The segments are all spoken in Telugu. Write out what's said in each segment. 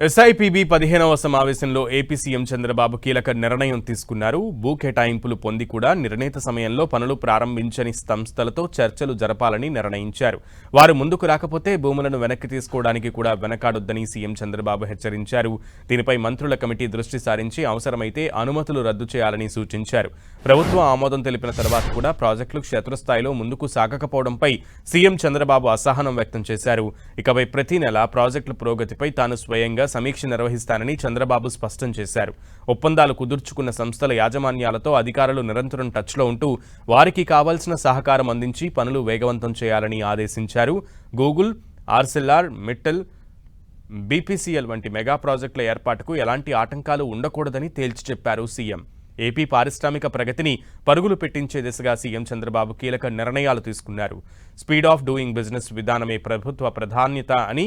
ఎస్ఐపిబి 15వ సమావేశంలో ఏపీ సీఎం చంద్రబాబు కీలక నిర్ణయం తీసుకున్నారు. భూ కేటాయింపులు పొంది కూడా నిర్ణీత సమయంలో పనులు ప్రారంభించని సంస్థలతో చర్చలు జరపాలని నిర్ణయించారు. వారు ముందుకు రాకపోతే భూములను వెనక్కి తీసుకోవడానికి కూడా వెనకాడొద్దని సీఎం చంద్రబాబు హెచ్చరించారు. దీనిపై మంత్రుల కమిటీ దృష్టి సారించి అవసరమైతే అనుమతులు రద్దు చేయాలని సూచించారు. ప్రభుత్వం ఆమోదం తెలిపిన తర్వాత కూడా ప్రాజెక్టులు క్షేత్రస్థాయిలో ముందుకు సాగకపోవడంపై సీఎం చంద్రబాబు అసహనం వ్యక్తం చేశారు. ఇకపై ప్రతి నెల ప్రాజెక్టుల పురోగతిపై తాను స్వయంగా సమీక్ష నిర్వహిస్తానని చంద్రబాబు స్పష్టం చేశారు. ఒప్పందాలు కుదుర్చుకున్న సంస్థల యాజమాన్యాలతో అధికారులు నిరంతరం టచ్లో ఉంటూ వారికి కావాల్సిన సహకారం అందించి పనులు వేగవంతం చేయాలని ఆదేశించారు. గూగుల్, ఆర్సెల్ఆర్ మిట్టల్, బీపీసీఎల్ వంటి మెగా ప్రాజెక్టుల ఏర్పాటుకు ఎలాంటి ఆటంకాలు ఉండకూడదని తేల్చి చెప్పారు సీఎం. ఏపీ పారిశ్రామిక ప్రగతిని పరుగులు పెట్టించే దిశగా సీఎం చంద్రబాబు కీలక నిర్ణయాలు తీసుకున్నారు. స్పీడ్ ఆఫ్ డూయింగ్ బిజినెస్ విధానమే ప్రభుత్వ ప్రాధాన్యత అని,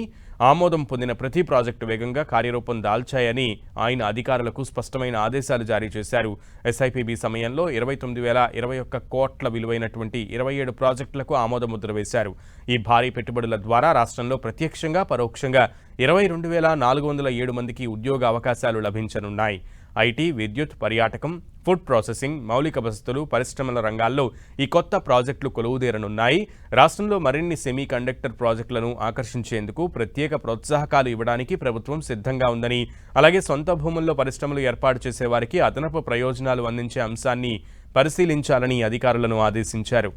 ఆమోదం పొందిన ప్రతి ప్రాజెక్టు వేగంగా కార్యరూపం దాల్చాయని ఆయన అధికారులకు స్పష్టమైన ఆదేశాలు జారీ చేశారు. ఎస్ఐపిబి సమయంలో 29,021 కోట్ల విలువైనటువంటి 27 ప్రాజెక్టులకు ఆమోదముద్ర వేశారు. ఈ భారీ పెట్టుబడుల ద్వారా రాష్ట్రంలో ప్రత్యక్షంగా పరోక్షంగా 22,407 మందికి ఉద్యోగ అవకాశాలు లభించనున్నాయి. ఐటీ, విద్యుత్, పర్యాటకం, ఫుడ్ ప్రాసెసింగ్, మౌలిక వసతులు, పరిశ్రమల రంగాల్లో ఈ కొత్త ప్రాజెక్టులు కొలువుదీరనున్నాయి. రాష్ట్రంలో మరిన్ని సెమీ కండక్టర్ ప్రాజెక్టులను ఆకర్షించేందుకు ప్రత్యేక ప్రోత్సాహకాలు ఇవ్వడానికి ప్రభుత్వం సిద్ధంగా ఉందని, అలాగే సొంత భూముల్లో పరిశ్రమలు ఏర్పాటు చేసే వారికి అదనపు ప్రయోజనాలు అందించే అంశాన్ని పరిశీలించాలని అధికారులను ఆదేశించారు.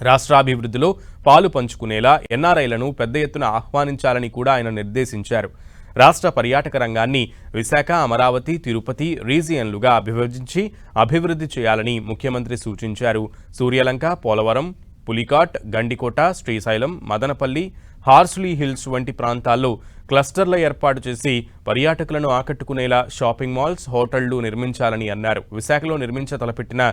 రాష్ట్రాభివృద్ధిలో పాలు పంచుకునేలా ఎన్ఆర్ఐలను పెద్ద ఎత్తున ఆహ్వానించాలని కూడా ఆయన నిర్దేశించారు. రాష్ట్ర పర్యాటక రంగాన్ని విశాఖ, అమరావతి, తిరుపతి రీజియన్లుగా విభజించి అభివృద్ధి చేయాలని ముఖ్యమంత్రి సూచించారు. సూర్యలంక, పోలవరం, పులికాట్, గండికోట, శ్రీశైలం, మదనపల్లి, హార్స్లీ హిల్స్ వంటి ప్రాంతాల్లో క్లస్టర్ల ఏర్పాటు చేసి పర్యాటకులను ఆకట్టుకునేలా షాపింగ్ మాల్స్, హోటళ్లు నిర్మించాలని అన్నారు. విశాఖలో నిర్మించ తలపెట్టిన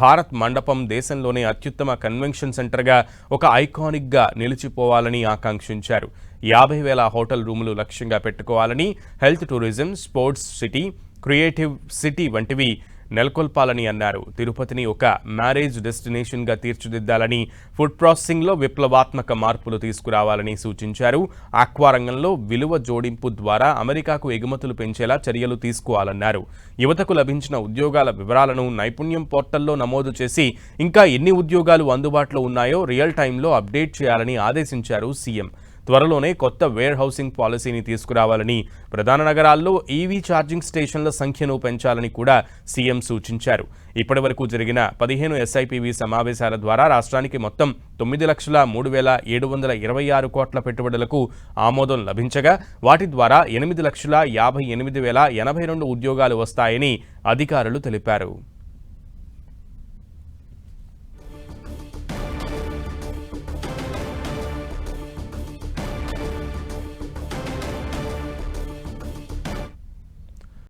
భారత్ మండపం దేశంలోనే అత్యుత్తమ కన్వెన్షన్ సెంటర్గా ఒక ఐకానిక్గా నిలిచిపోవాలని ఆకాంక్షించారు. 50,000 హోటల్ రూములు లక్ష్యంగా పెట్టుకోవాలని, health, tourism, sports city, creative city వంటివి నెలకొల్పాలని అన్నారు. తిరుపతిని ఒక మ్యారేజ్ డెస్టినేషన్గా తీర్చిదిద్దాలని, ఫుడ్ ప్రాసెసింగ్లో విప్లవాత్మక మార్పులు తీసుకురావాలని సూచించారు. ఆక్వా రంగంలో విలువ జోడింపు ద్వారా అమెరికాకు ఎగుమతులు పెంచేలా చర్యలు తీసుకోవాలన్నారు. యువతకు లభించిన ఉద్యోగాల వివరాలను నైపుణ్యం పోర్టల్లో నమోదు చేసి ఇంకా ఎన్ని ఉద్యోగాలు అందుబాటులో ఉన్నాయో రియల్ టైంలో అప్డేట్ చేయాలని ఆదేశించారు సీఎం. త్వరలోనే కొత్త వేర్ హౌసింగ్ పాలసీని తీసుకురావాలని, ప్రధాన నగరాల్లో ఈవీ ఛార్జింగ్ స్టేషన్ల సంఖ్యను పెంచాలని కూడా సీఎం సూచించారు. ఇప్పటివరకు జరిగిన 15 ఎస్ఐపిబి సమావేశాల ద్వారా రాష్ట్రానికి మొత్తం 9,03,726 కోట్ల పెట్టుబడులకు ఆమోదం లభించగా వాటి ద్వారా 8,58,082 ఉద్యోగాలు వస్తాయని అధికారులు తెలిపారు.